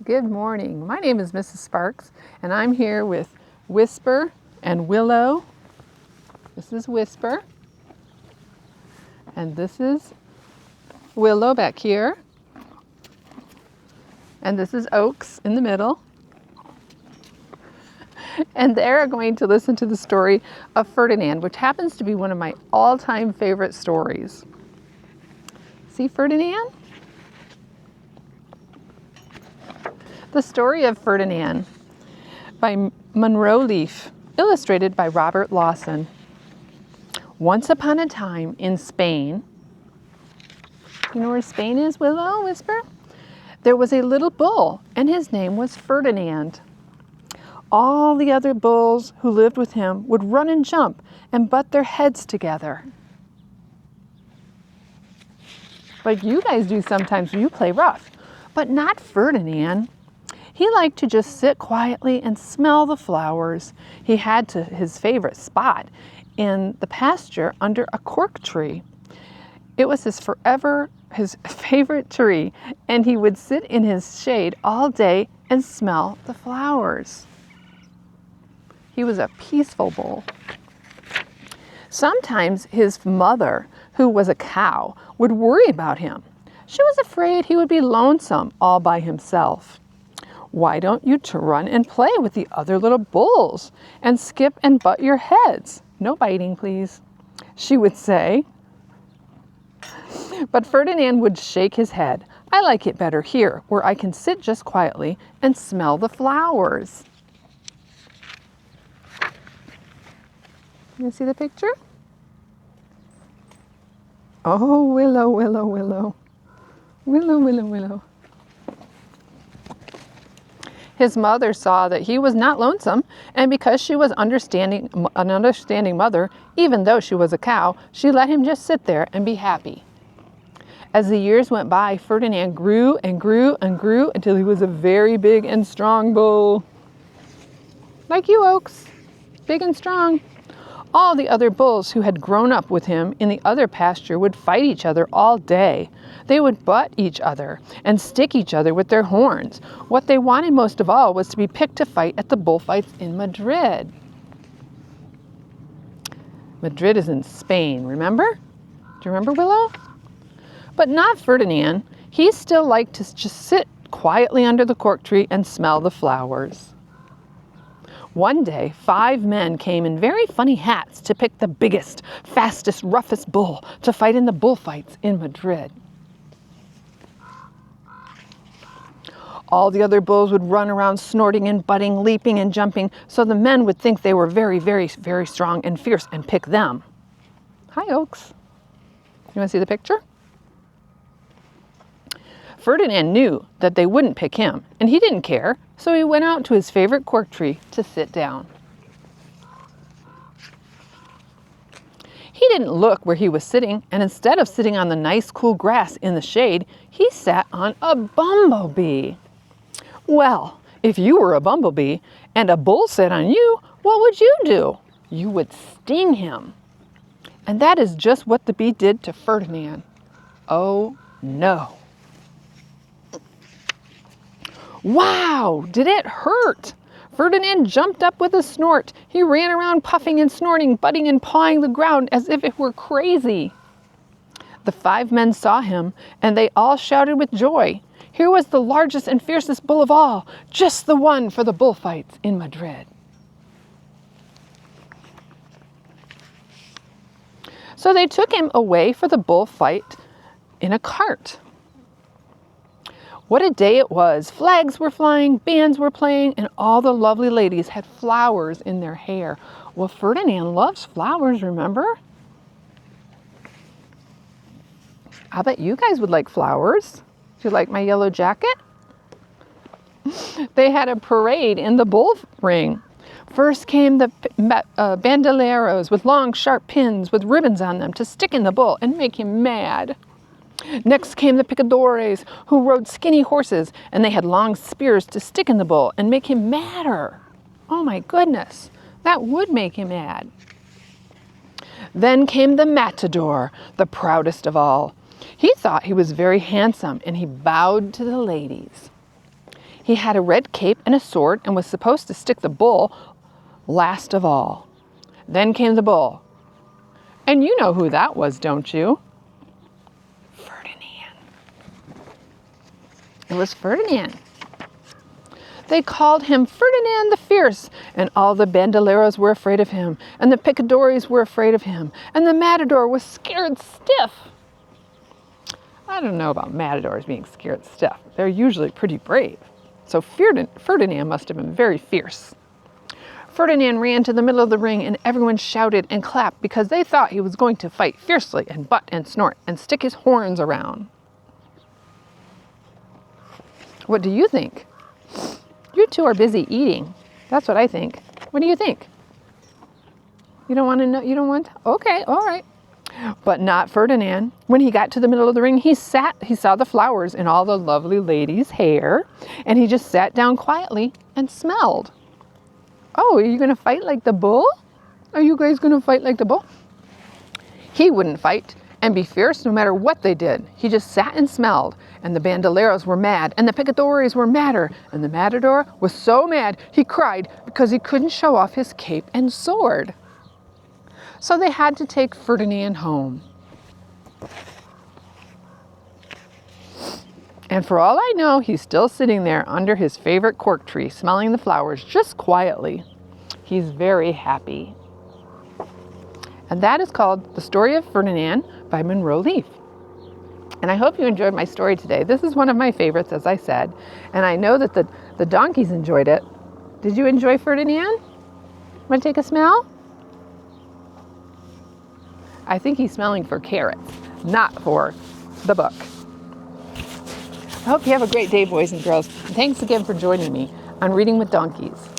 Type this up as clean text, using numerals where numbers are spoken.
good morning. My name is Mrs. Sparks, and I'm here with Whisper and Willow. This is Whisper, and this is Willow back here, and this is Oaks in the middle. And they're going to listen to the story of Ferdinand, which happens to be one of my all-time favorite stories. See Ferdinand? The Story of Ferdinand by Munro Leaf, illustrated by Robert Lawson. Once upon a time in Spain, you know where Spain is, Willow, Whisper? There was a little bull, and his name was Ferdinand. All the other bulls who lived with him would run and jump and butt their heads together. Like you guys do sometimes when you play rough, but not Ferdinand. He liked to just sit quietly and smell the flowers. He had his favorite spot in the pasture under a cork tree. It was his favorite tree, and he would sit in his shade all day and smell the flowers. He was a peaceful bull. Sometimes his mother, who was a cow, would worry about him. She was afraid he would be lonesome all by himself. Why don't you run and play with the other little bulls and skip and butt your heads? No biting, please, she would say. But Ferdinand would shake his head. I like it better here, where I can sit just quietly and smell the flowers. You see the picture? Oh, Willow, Willow, Willow. Willow, Willow, Willow. His mother saw that he was not lonesome, and because she was an understanding mother, even though she was a cow, she let him just sit there and be happy. As the years went by, Ferdinand grew and grew and grew until he was a very big and strong bull. Like you, Oaks, big and strong. All the other bulls who had grown up with him in the other pasture would fight each other all day. They would butt each other and stick each other with their horns. What they wanted most of all was to be picked to fight at the bullfights in Madrid. Madrid is in Spain, remember? Do you remember, Willow? But not Ferdinand. He still liked to just sit quietly under the cork tree and smell the flowers. One day, 5 men came in very funny hats to pick the biggest, fastest, roughest bull to fight in the bullfights in Madrid. All the other bulls would run around snorting and butting, leaping and jumping, so the men would think they were very, very, very strong and fierce and pick them. Hi, Oaks. You want to see the picture? Ferdinand knew that they wouldn't pick him, and he didn't care, so he went out to his favorite cork tree to sit down. He didn't look where he was sitting, and instead of sitting on the nice cool grass in the shade, he sat on a bumblebee. Well, if you were a bumblebee and a bull sat on you, what would you do? You would sting him. And that is just what the bee did to Ferdinand. Oh no. Wow, did it hurt? Ferdinand jumped up with a snort. He ran around puffing and snorting, butting and pawing the ground as if it were crazy. The 5 men saw him, and they all shouted with joy. Here was the largest and fiercest bull of all, just the one for the bullfights in Madrid. So they took him away for the bullfight in a cart. What a day it was. Flags were flying, bands were playing, and all the lovely ladies had flowers in their hair. Well, Ferdinand loves flowers, remember? I bet you guys would like flowers. Do you like my yellow jacket? They had a parade in the bull ring. First came the bandoleros with long, sharp pins with ribbons on them to stick in the bull and make him mad. Next came the picadores, who rode skinny horses, and they had long spears to stick in the bull and make him madder. Oh my goodness, that would make him mad. Then came the matador, the proudest of all. He thought he was very handsome, and he bowed to the ladies. He had a red cape and a sword and was supposed to stick the bull last of all. Then came the bull. And you know who that was, don't you? Ferdinand. It was Ferdinand. They called him Ferdinand the Fierce, and all the bandoleros were afraid of him, and the picadores were afraid of him, and the matador was scared stiff. I don't know about matadors being scared stiff. They're usually pretty brave. So Ferdinand must have been very fierce. Ferdinand ran to the middle of the ring, and everyone shouted and clapped because they thought he was going to fight fiercely and butt and snort and stick his horns around. What do you think? You two are busy eating. That's what I think. What do you think? You don't want to know? You don't want to? Okay, all right. But not Ferdinand. When he got to the middle of the ring, he saw the flowers in all the lovely ladies' hair, and he just sat down quietly and smelled. Oh, are you going to fight like the bull? Are you guys going to fight like the bull? He wouldn't fight and be fierce no matter what they did. He just sat and smelled, and the bandoleros were mad, and the picadores were madder, and the matador was so mad he cried because he couldn't show off his cape and sword. So they had to take Ferdinand home. And for all I know, he's still sitting there under his favorite cork tree, smelling the flowers just quietly. He's very happy. And that is called The Story of Ferdinand by Munro Leaf. And I hope you enjoyed my story today. This is one of my favorites, as I said. And I know that the donkeys enjoyed it. Did you enjoy Ferdinand? Want to take a smell? I think he's smelling for carrots, not for the book. I hope you have a great day, boys and girls. And thanks again for joining me on Reading with Donkeys.